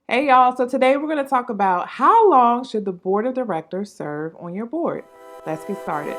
Hey y'all, so today we're going to talk about how long should the board of directors serve on your board. Let's get started.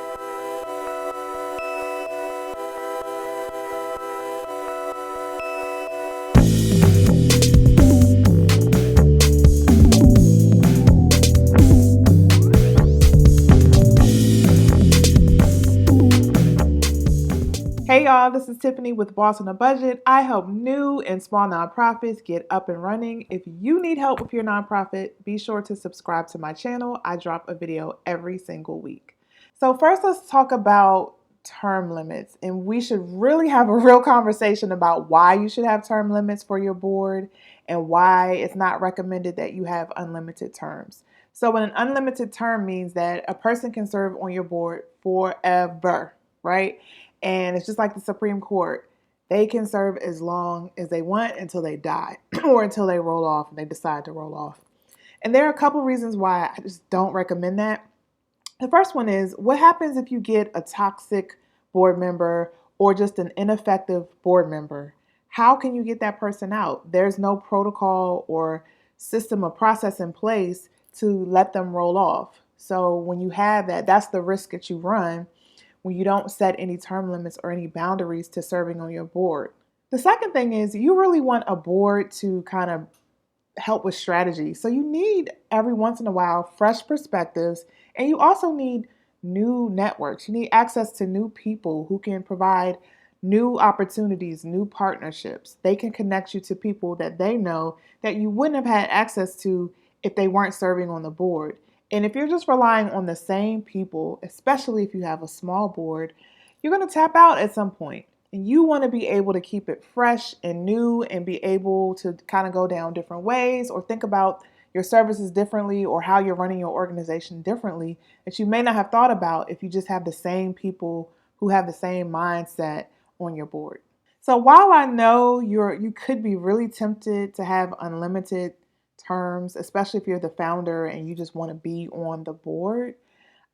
Hey y'all, this is Tiffany with Boss on a Budget. I help new and small nonprofits get up and running. If you need help with your nonprofit, be sure to subscribe to my channel. I drop a video every single week. So, first, let's talk about term limits. And we should really have a real conversation about why you should have term limits for your board and why it's not recommended that you have unlimited terms. So, an unlimited term means that a person can serve on your board forever, right? And it's just like the Supreme Court. They can serve as long as they want until they die or until they roll off and they decide to roll off. And there are a couple reasons why I just don't recommend that. The first one is, what happens if you get a toxic board member or just an ineffective board member? How can you get that person out? There's no protocol or system or process in place to let them roll off. So when you have that, that's the risk that you run when you don't set any term limits or any boundaries to serving on your board. The second thing is, you really want a board to kind of help with strategy. So you need every once in a while fresh perspectives, and you also need new networks. You need access to new people who can provide new opportunities, new partnerships. They can connect you to people that they know that you wouldn't have had access to if they weren't serving on the board. And if you're just relying on the same people, especially if you have a small board, you're going to tap out at some point. And you want to be able to keep it fresh and new and be able to kind of go down different ways or think about your services differently or how you're running your organization differently that you may not have thought about if you just have the same people who have the same mindset on your board. So while I know you could be really tempted to have unlimited terms, especially if you're the founder and you just want to be on the board,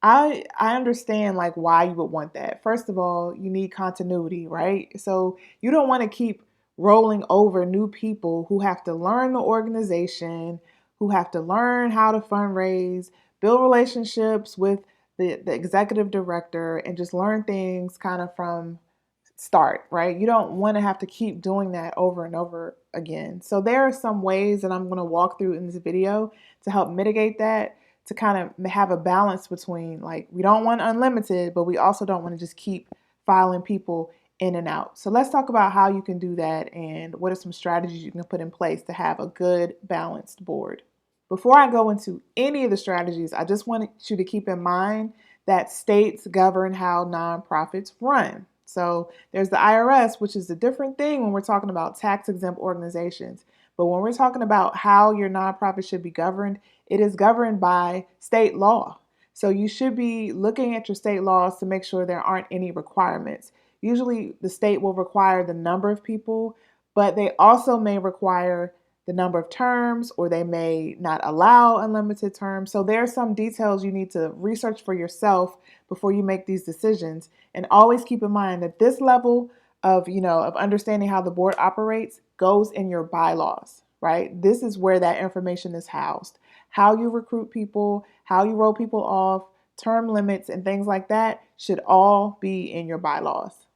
I understand like why you would want that. First of all, you need continuity, right? So you don't want to keep rolling over new people who have to learn the organization, who have to learn how to fundraise, build relationships with the executive director, and just learn things kind of from start, right? You don't want to have to keep doing that over and over again. So there are some ways that I'm going to walk through in this video to help mitigate that, to kind of have a balance between, like, we don't want unlimited, but we also don't want to just keep filing people in and out. So let's talk about how you can do that and what are some strategies you can put in place to have a good balanced board. Before I go into any of the strategies, I just want you to keep in mind that states govern how nonprofits run. So there's the IRS, which is a different thing when we're talking about tax exempt organizations. But when we're talking about how your nonprofit should be governed, it is governed by state law. So you should be looking at your state laws to make sure there aren't any requirements. Usually the state will require the number of people, but they also may require the number of terms, or they may not allow unlimited terms. So there are some details you need to research for yourself before you make these decisions. And always keep in mind that this level of understanding how the board operates goes in your bylaws, right? This is where that information is housed. How you recruit people, how you roll people off, term limits, and things like that should all be in your bylaws.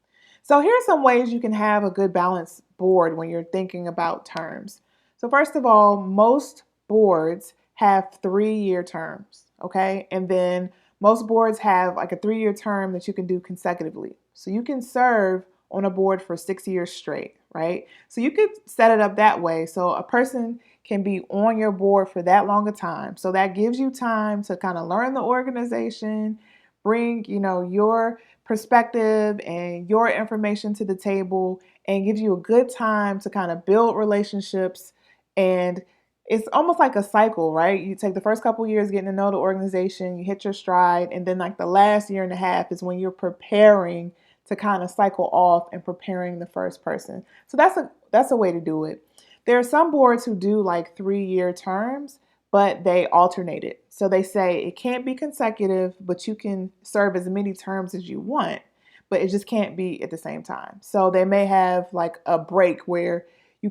So here are some ways you can have a good balanced board when you're thinking about terms. So first of all, most boards have 3-year terms, okay? And then most boards have like a 3-year term that you can do consecutively. So you can serve on a board for 6 years straight, right? So you could set it up that way so a person can be on your board for that long a time. So that gives you time to kind of learn the organization, bring, your perspective and your information to the table, and gives you a good time to kind of build relationships. And it's almost like a cycle, right? You take the first couple years getting to know the organization, you hit your stride, and then like the last year and a half is when you're preparing to kind of cycle off and preparing the first person. So that's a way to do it. There are some boards who do like 3-year terms, but they alternate it. So they say it can't be consecutive, but you can serve as many terms as you want, but it just can't be at the same time. So they may have like a break where you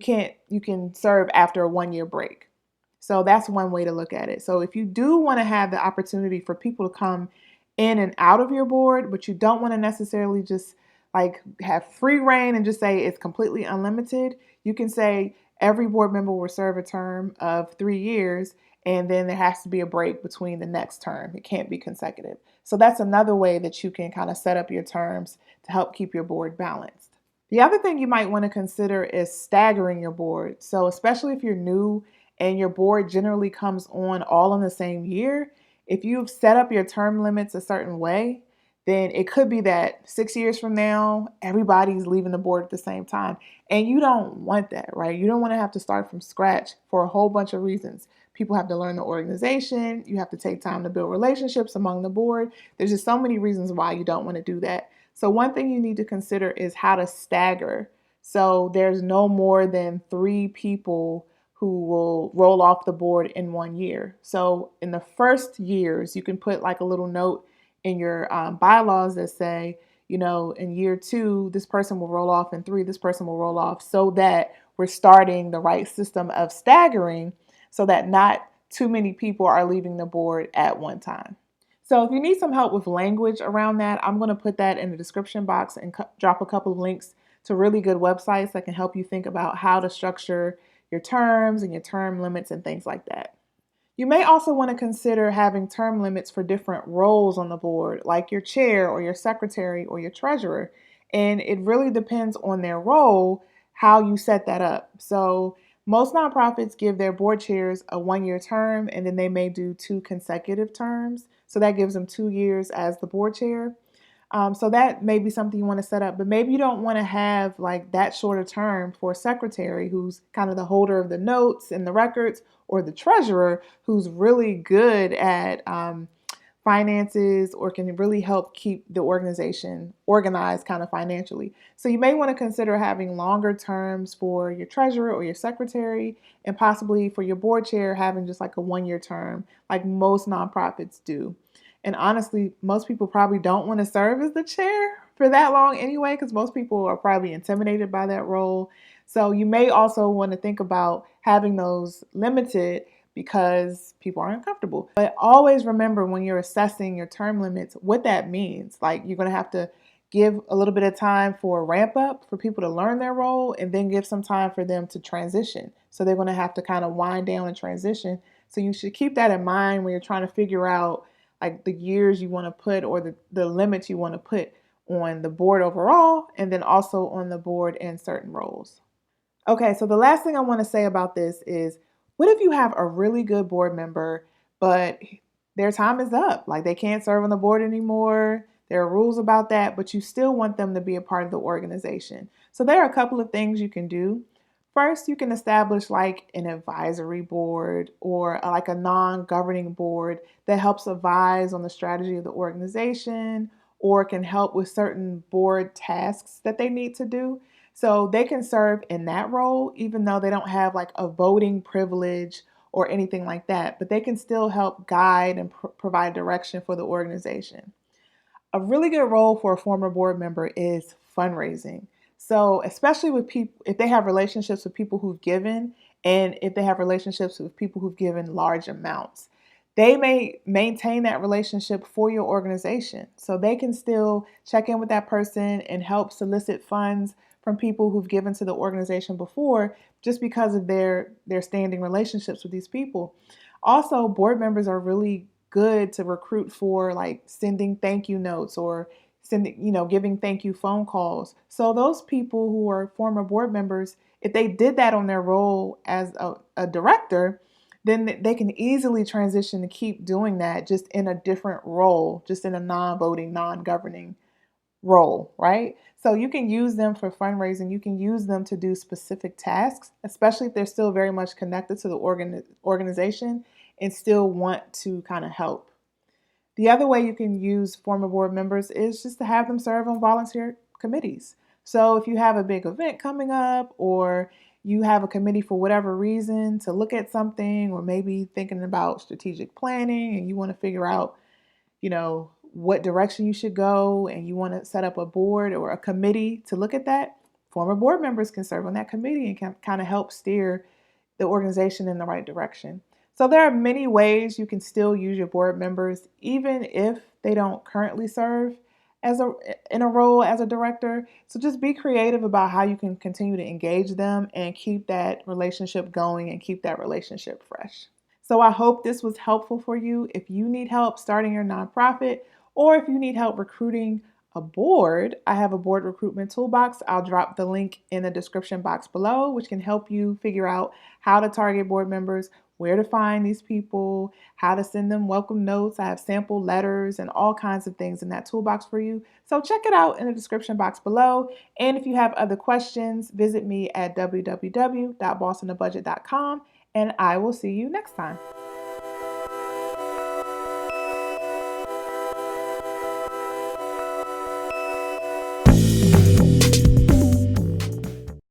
can serve after a 1-year break. So that's one way to look at it. So if you do want to have the opportunity for people to come in and out of your board, but you don't want to necessarily just like have free reign and just say it's completely unlimited, you can say every board member will serve a term of 3 years, and then there has to be a break between the next term. It can't be consecutive. So that's another way that you can kind of set up your terms to help keep your board balanced. The other thing you might want to consider is staggering your board. So, especially if you're new and your board generally comes on all in the same year, if you've set up your term limits a certain way, then it could be that 6 years from now, everybody's leaving the board at the same time. And you don't want that, right? You don't want to have to start from scratch for a whole bunch of reasons. People have to learn the organization, you have to take time to build relationships among the board. There's just so many reasons why you don't want to do that. So one thing you need to consider is how to stagger. So there's no more than 3 people who will roll off the board in 1 year. So in the first years, you can put like a little note in your bylaws that say, in year 2, this person will roll off, in 3, this person will roll off, so that we're starting the right system of staggering so that not too many people are leaving the board at one time. So if you need some help with language around that, I'm going to put that in the description box and drop a couple of links to really good websites that can help you think about how to structure your terms and your term limits and things like that. You may also want to consider having term limits for different roles on the board, like your chair or your secretary or your treasurer. And it really depends on their role, how you set that up. So most nonprofits give their board chairs a 1 year term, and then they may do 2 consecutive terms. So that gives them 2 years as the board chair. So that may be something you want to set up, but maybe you don't want to have like that short a term for a secretary who's kind of the holder of the notes and the records, or the treasurer who's really good at finances or can really help keep the organization organized kind of financially. So you may want to consider having longer terms for your treasurer or your secretary, and possibly for your board chair having just like a 1 year term like most nonprofits do. And honestly, most people probably don't want to serve as the chair for that long anyway, because most people are probably intimidated by that role. So you may also want to think about having those limited because people are uncomfortable. But always remember when you're assessing your term limits what that means. Like, you're going to have to give a little bit of time for a ramp up for people to learn their role, and then give some time for them to transition. So they're going to have to kind of wind down and transition. So you should keep that in mind when you're trying to figure out like the years you want to put, or the limits you want to put on the board overall, and then also on the board in certain roles. Okay, so the last thing I want to say about this is, what if you have a really good board member, but their time is up? Like, they can't serve on the board anymore. There are rules about that, but you still want them to be a part of the organization. So there are a couple of things you can do. First, you can establish like an advisory board, or like a non-governing board that helps advise on the strategy of the organization, or can help with certain board tasks that they need to do. So they can serve in that role, even though they don't have like a voting privilege or anything like that, but they can still help guide and provide direction for the organization. A really good role for a former board member is fundraising. So, especially with people, if they have relationships with people who've given, and if they have relationships with people who've given large amounts, they may maintain that relationship for your organization. So they can still check in with that person and help solicit funds from people who've given to the organization before, just because of their standing relationships with these people. Also, board members are really good to recruit for like sending thank you notes, or giving thank you phone calls. So those people who are former board members, if they did that on their role as a director, then they can easily transition to keep doing that just in a different role, just in a non-voting, non-governing role, right? So you can use them for fundraising. You can use them to do specific tasks, especially if they're still very much connected to the organization and still want to kind of help. The other way you can use former board members is just to have them serve on volunteer committees. So if you have a big event coming up, or you have a committee for whatever reason to look at something, or maybe thinking about strategic planning and you want to figure out, what direction you should go, and you want to set up a board or a committee to look at that, former board members can serve on that committee and can kind of help steer the organization in the right direction. So there are many ways you can still use your board members, even if they don't currently serve as a in a role as a director. So just be creative about how you can continue to engage them and keep that relationship going and keep that relationship fresh. So I hope this was helpful for you. If you need help starting your nonprofit or if you need help recruiting a board, I have a board recruitment toolbox. I'll drop the link in the description box below, which can help you figure out how to target board members, where to find these people, how to send them welcome notes. I have sample letters and all kinds of things in that toolbox for you. So check it out in the description box below. And if you have other questions, visit me at www.bossonabudget.com and I will see you next time.